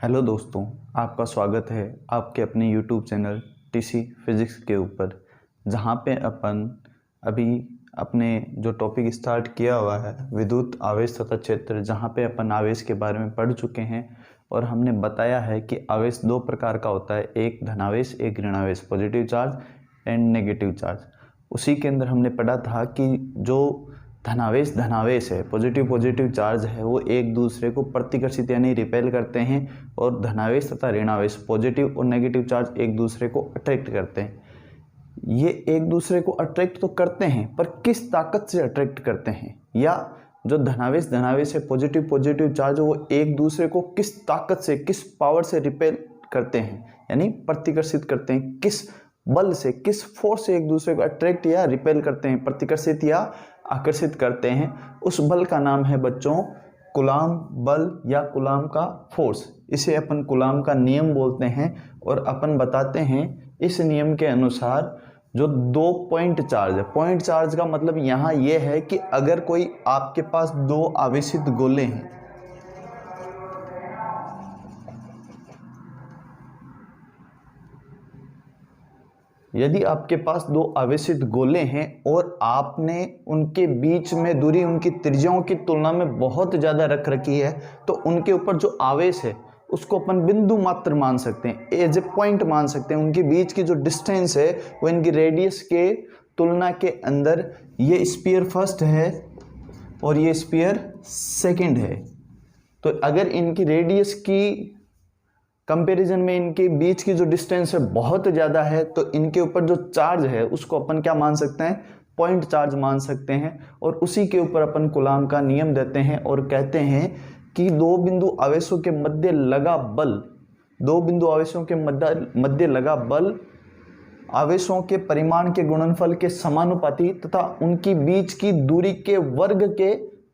Hello दोस्तों, आपका स्वागत है आपके अपने यूट्यूब चैनल टीसी फिजिक्स के ऊपर, जहाँ पे अपन अभी अपने जो टॉपिक स्टार्ट किया हुआ है विद्युत आवेश तथा क्षेत्र, जहाँ पे अपन आवेश के बारे में पढ़ चुके हैं और हमने बताया है कि आवेश दो प्रकार का होता है, एक धनावेश एक ऋणावेश, positive charge and negative charge. उसी के अंदर हमने पढ़ा था कि जो धनावेश है, पॉजिटिव चार्ज है, वो एक दूसरे को प्रतिकर्षित यानी रिपेल करते हैं, और धनावेश तथा ऋणावेश पॉजिटिव और नेगेटिव चार्ज एक दूसरे को अट्रैक्ट करते हैं। ये एक दूसरे को अट्रैक्ट तो करते हैं, पर किस ताकत से अट्रैक्ट करते हैं, या जो धनावेश है पॉजिटिव चार्ज, वो एक दूसरे को किस ताकत से, किस पावर से रिपेल करते हैं यानी प्रतिकर्षित करते हैं, किस बल से, किस फोर्स से एक दूसरे को अट्रैक्ट या रिपेल करते हैं, प्रतिकर्षित या आकर्षित करते हैं। उस बल का नाम है बच्चों कूलाम बल या कूलाम का फोर्स। इसे अपन कूलाम का नियम बोलते हैं, और अपन बताते हैं इस नियम के अनुसार जो दो पॉइंट चार्ज है, पॉइंट चार्ज का मतलब यहाँ ये है कि अगर कोई आपके पास दो आवेशित गोले हैं, यदि आपके पास दो आवेशित गोले हैं और आपने उनके बीच में दूरी उनकी त्रिज्याओं की तुलना में बहुत ज़्यादा रख रखी है, तो उनके ऊपर जो आवेश है उसको अपन बिंदु मात्र मान सकते हैं, एज ए पॉइंट मान सकते हैं। उनके बीच की जो डिस्टेंस है वो इनकी रेडियस के तुलना के अंदर, ये स्फीयर फर्स्ट है और ये स्फीयर सेकेंड है, तो अगर इनकी रेडियस की कंपैरिजन में इनके बीच की जो डिस्टेंस है बहुत ज़्यादा है, तो इनके ऊपर जो चार्ज है उसको अपन क्या मान सकते हैं, पॉइंट चार्ज मान सकते हैं। और उसी के ऊपर अपन कूलाम का नियम देते हैं और कहते हैं कि दो बिंदु आवेशों के मध्य लगा बल, दो बिंदु आवेशों के मध्य लगा बल आवेशों के परिमाण के गुणनफल के समानुपाती तथा उनकी बीच की दूरी के वर्ग के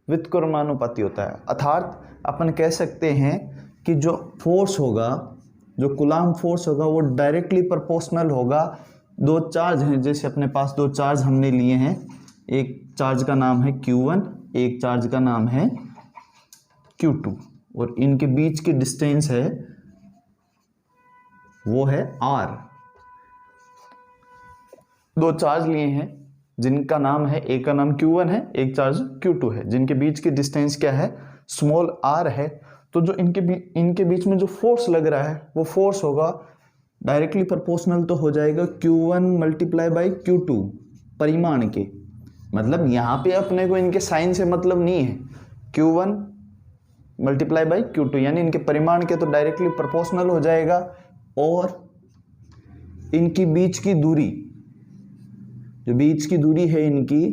व्युत्क्रमानुपाती होता है। अर्थात अपन कह सकते हैं कि जो फोर्स होगा, जो कूलाम फोर्स होगा, वो डायरेक्टली प्रोपोर्शनल होगा। दो चार्ज हैं, जैसे अपने पास दो चार्ज हमने लिए हैं, एक चार्ज का नाम है Q1, एक चार्ज का नाम है Q2, और इनके बीच की डिस्टेंस है वो है R। दो चार्ज लिए हैं जिनका नाम है, एक का नाम Q1 है, एक चार्ज Q2 है, जिनके बीच की डिस्टेंस क्या है, स्मॉल r है। तो जो इनके बीच में जो फोर्स लग रहा है वो फोर्स होगा डायरेक्टली प्रोपोर्शनल, तो हो जाएगा Q1 मल्टीप्लाई बाई Q2 परिमाण के। मतलब यहाँ पे अपने को इनके साइन से मतलब नहीं है, Q1 मल्टीप्लाई बाई Q2 यानी इनके परिमाण के तो डायरेक्टली प्रोपोर्शनल हो जाएगा। और इनकी बीच की दूरी, जो बीच की दूरी है इनकी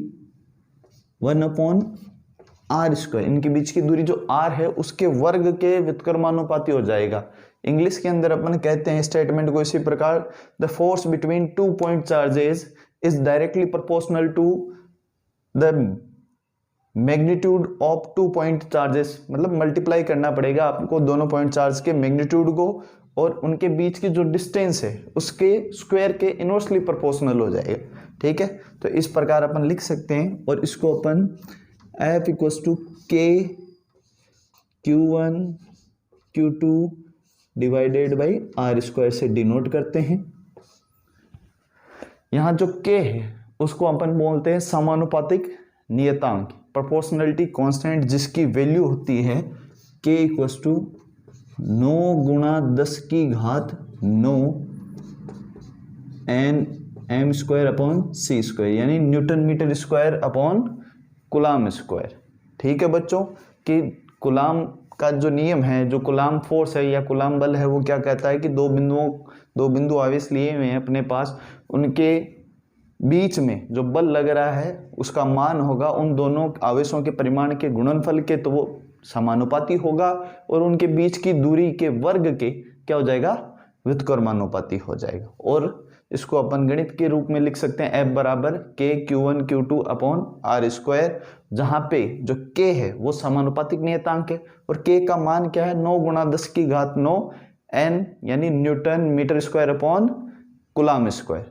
1/r², इनके बीच की दूरी जो r है उसके वर्ग के व्युत्क्रमानुपाती हो जाएगा। इंग्लिश के अंदर अपन कहते हैं स्टेटमेंट को इसी प्रकार, the force between two point charges is directly proportional to the magnitude of two point charges. मतलब मल्टीप्लाई करना पड़ेगा आपको दोनों पॉइंट चार्ज के मैग्नीट्यूड को, और उनके बीच की जो डिस्टेंस है उसके स्क्वायर के इनवर्सली प्रोपोर्शनल हो जाएगा। ठीक है, तो इस प्रकार अपन लिख सकते हैं, और इसको अपन F equals to K Q1 Q2 divided by R² से डिनोट करते हैं। यहाँ जो K है उसको अपन बोलते हैं समानुपातिक नियतांक, प्रोपोर्शनलिटी कांस्टेंट, जिसकी वैल्यू होती है K इक्वल्स टू 9 गुणा 10 की घात 9 Nm² अपॉन C², यानी newton metre square upon coulomb square. ठीक है बच्चों, कि कूलाम का जो नियम है, जो कूलाम फोर्स है या कूलाम बल है, वो क्या कहता है कि दो बिंदु आवेश लिए हुए हैं अपने पास, उनके बीच में जो बल लग रहा है उसका मान होगा उन दोनों आवेशों के परिमाण के गुणनफल के, तो वो समानुपाती होगा, और उनके बीच की दूरी के वर्ग के क्या हो जाएगा, व्युत्क्रमानुपाती हो जाएगा। और इसको अपन गणित के रूप में लिख सकते हैं F बराबर K Q1 Q2 upon R², जहाँ पे जो K है वो समानुपातिक नियतांक है, और K का मान क्या है, 9 गुणा 10 की घात 9 N यानी newton metre square upon coulomb square.